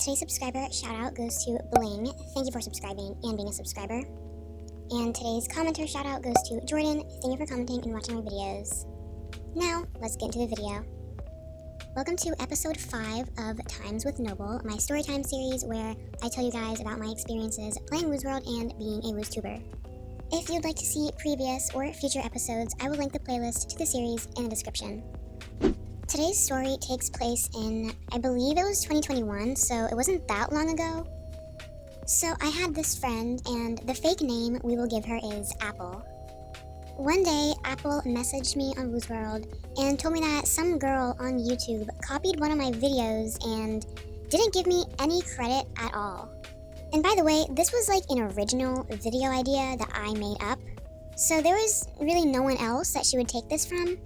Today's subscriber shout out goes to Bling. Thank you for subscribing and being a subscriber. And today's commenter shout out goes to Jordan. Thank you for commenting and watching my videos. Now, let's get into the video. Welcome to episode 5 of Times with Noble, my storytime series where I tell you guys about my experiences playing Woozworld and being a WOOZTUBER. If you'd like to see previous or future episodes, I will link the playlist to the series in the description. Today's story takes place in, I believe it was 2021, so it wasn't that long ago. So I had this friend, and the fake name we will give her is Apple. One day, Apple messaged me on Woozworld and told me that some girl on YouTube copied one of my videos and didn't give me any credit at all. And by the way, this was like an original video idea that I made up, so there was really no one else that she would take this from.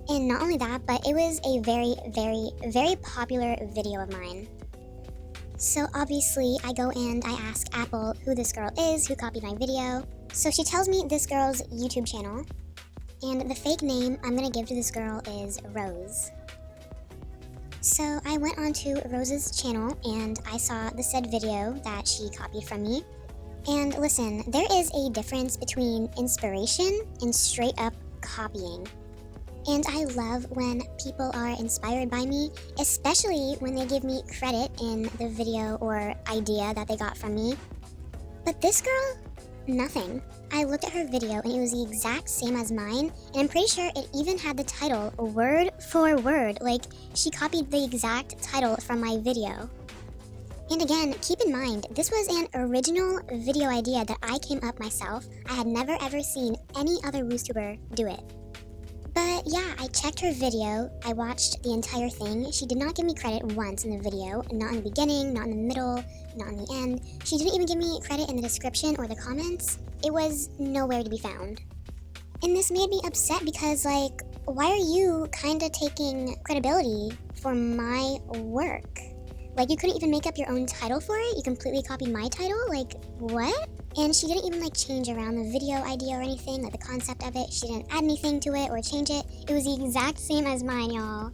And not only that, but it was a very popular video of mine. So obviously, I go and I ask Apple who this girl is who copied my video. So she tells me this girl's YouTube channel, and the fake name I'm gonna give to this girl is Rose. So I went onto Rose's channel and I saw the said video that she copied from me. And listen, there is a difference between inspiration and straight up copying. And I love when people are inspired by me, especially when they give me credit in the video or idea that they got from me. But this girl, nothing. I looked at her video and it was the exact same as mine, and I'm pretty sure it even had the title word for word, like she copied the exact title from my video. And again, keep in mind, this was an original video idea that I came up myself. I had never ever seen any other WOOZTUBER do it. But yeah, I checked her video, I watched the entire thing. She did not give me credit once in the video, not in the beginning, not in the middle, not in the end. She didn't even give me credit in the description or the comments. It was nowhere to be found. And this made me upset because, like, why are you kinda taking credibility for my work? Like, you couldn't even make up your own title for it? You completely copied my title? Like, what? And she didn't even, like, change around the video idea or anything, like the concept of it. She didn't add anything to it or change it. It was the exact same as mine, y'all.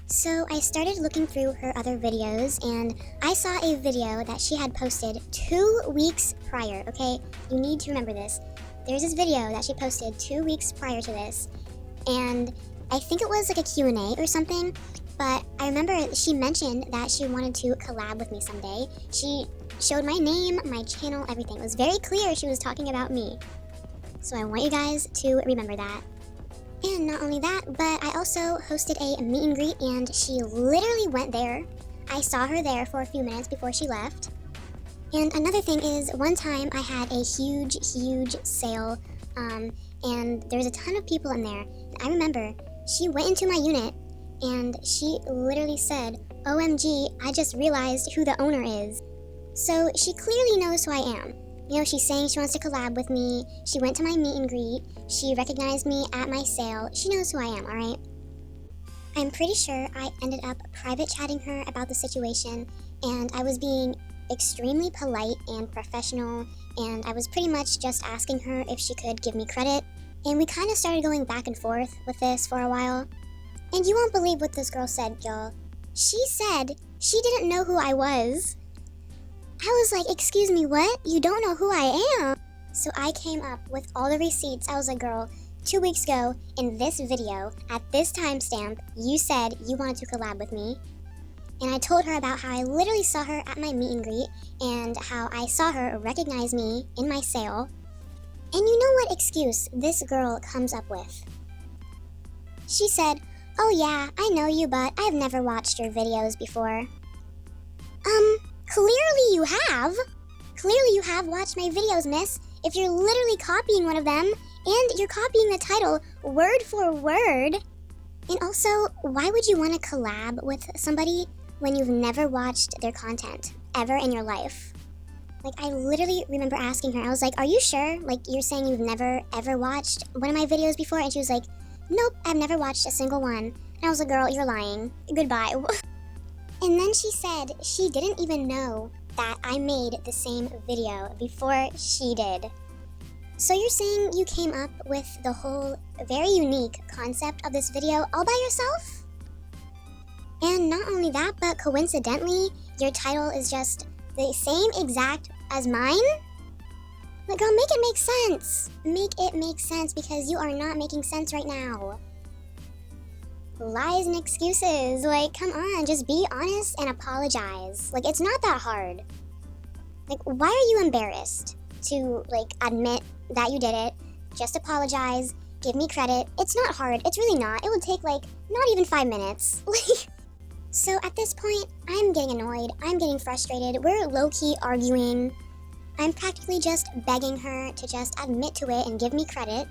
So I started looking through her other videos, and I saw a video that she had posted 2 weeks prior, okay? You need to remember this. There's this video that she posted 2 weeks prior to this, and I think it was like a Q&A or something, but I remember she mentioned that she wanted to collab with me someday. She showed my name, my channel, everything. It was very clear she was talking about me. So I want you guys to remember that. And not only that, but I also hosted a meet and greet, and she literally went there. I saw her there for a few minutes before she left. And another thing is, one time I had a huge sale, and there was a ton of people in there. I remember she went into my unit and she literally said, "OMG, I just realized who the owner is." So she clearly knows who I am. You know, she's saying she wants to collab with me. She went to my meet and greet. She recognized me at my sale. She knows who I am, alright? I'm pretty sure I ended up private chatting her about the situation, and I was being extremely polite and professional, and I was pretty much just asking her if she could give me credit. And we kind of started going back and forth with this for a while. And you won't believe what this girl said, y'all. She said she didn't know who I was. I was like, excuse me, what? You don't know who I am? So I came up with all the receipts. I was like, girl, 2 weeks ago, in this video, at this timestamp, you said you wanted to collab with me. And I told her about how I literally saw her at my meet and greet, and how I saw her recognize me in my sale. And you know what excuse this girl comes up with? She said, "Oh yeah, I know you, but I've never watched your videos before." Clearly you have. Clearly you have watched my videos, miss. If you're literally copying one of them, and you're copying the title word for word. And also, why would you want to collab with somebody when you've never watched their content ever in your life? Like, I literally remember asking her, I was like, "Are you sure? Like, you're saying you've never ever watched one of my videos before?" And she was like, "Nope, I've never watched a single one." And I was like, "Girl, you're lying. Goodbye." And then she said she didn't even know that I made the same video before she did. So you're saying you came up with the whole very unique concept of this video all by yourself? And not only that, but coincidentally, your title is just the same exact as mine? Like, girl, make it make sense. Make it make sense, because you are not making sense right now. Lies and excuses. Like, come on, just be honest and apologize. Like, it's not that hard. Like, why are you embarrassed to, like, admit that you did it? Just apologize, give me credit. It's not hard. It's really not. It would take, like, not even 5 minutes. So at this point, I'm getting annoyed. I'm getting frustrated. We're low-key arguing. I'm practically just begging her to just admit to it and give me credit.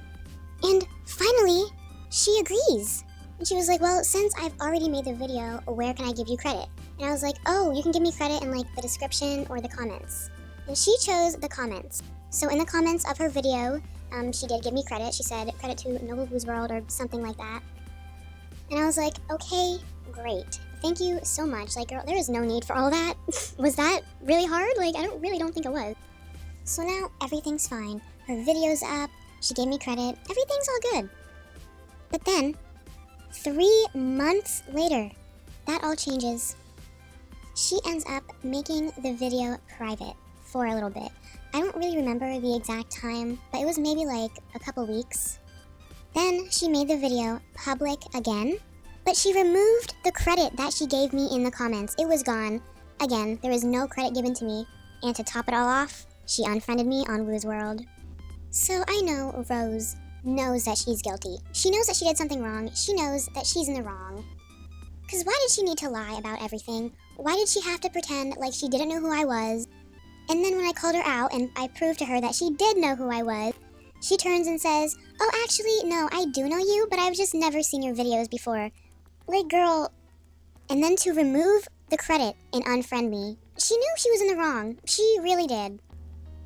And finally, she agrees. And she was like, well, since I've already made the video, where can I give you credit? And I was like, oh, you can give me credit in, like, the description or the comments. And she chose the comments. So in the comments of her video, she did give me credit. She said, credit to Woozworld or something like that. And I was like, okay, great. Thank you so much. Like, girl, there is no need for all that. Was that really hard? Like, I really don't think it was. So now everything's fine. Her video's up. She gave me credit. Everything's all good. But then, 3 months later, that all changes. She ends up making the video private for a little bit. I don't really remember the exact time, but it was maybe like a couple weeks. Then she made the video public again, but she removed the credit that she gave me in the comments. It was gone. Again, there was no credit given to me. And to top it all off, she unfriended me on Woozworld. So I know Rose knows that she's guilty. She knows that she did something wrong. She knows that she's in the wrong. Because why did she need to lie about everything? Why did she have to pretend like she didn't know who I was? And then when I called her out and I proved to her that she did know who I was, she turns and says, oh, actually, no, I do know you, but I've just never seen your videos before. Like, girl. And then to remove the credit and unfriend me, she knew she was in the wrong. She really did.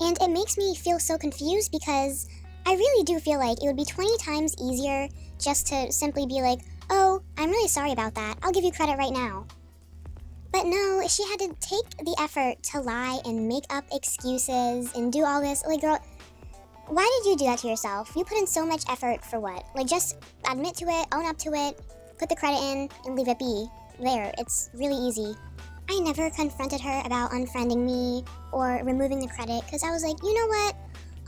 And it makes me feel so confused, because I really do feel like it would be 20 times easier just to simply be like, oh, I'm really sorry about that. I'll give you credit right now. But no, she had to take the effort to lie and make up excuses and do all this. Like, girl, why did you do that to yourself? You put in so much effort for what? Like, just admit to it, own up to it, put the credit in, and leave it be. There, it's really easy. I never confronted her about unfriending me or removing the credit, because I was like, you know what?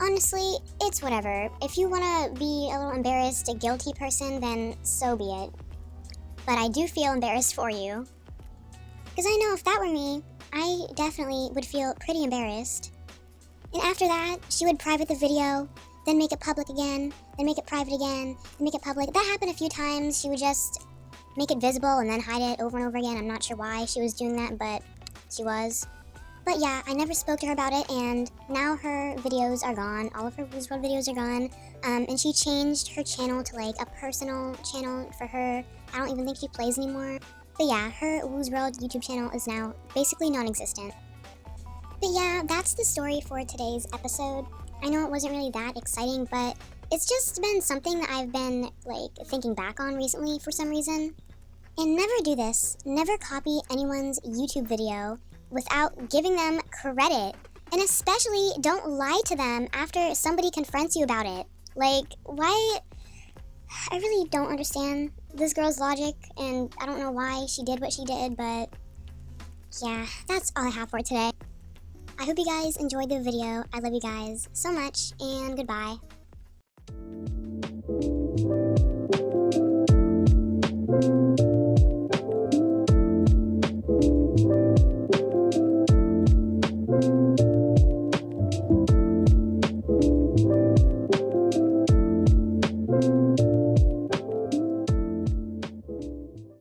Honestly, it's whatever. If you want to be a little embarrassed, a guilty person, then so be it. But I do feel embarrassed for you. Because I know if that were me, I definitely would feel pretty embarrassed. And after that, she would private the video, then make it public again, then make it private again, then make it public. That happened a few times. She would just make it visible and then hide it over and over again. I'm not sure why she was doing that, but she was. But yeah, I never spoke to her about it, and now her videos are gone. All of her Woozworld videos are gone. And she changed her channel to like a personal channel for her. I don't even think she plays anymore. But yeah, her Woozworld YouTube channel is now basically non-existent. But yeah, that's the story for today's episode. I know it wasn't really that exciting, but it's just been something that I've been like thinking back on recently for some reason. And never do this. Never copy anyone's YouTube video without giving them credit. And especially don't lie to them after somebody confronts you about it. Like, why? I really don't understand this girl's logic, and I don't know why she did what she did, but yeah, that's all I have for today. I hope you guys enjoyed the video. I love you guys so much, and goodbye.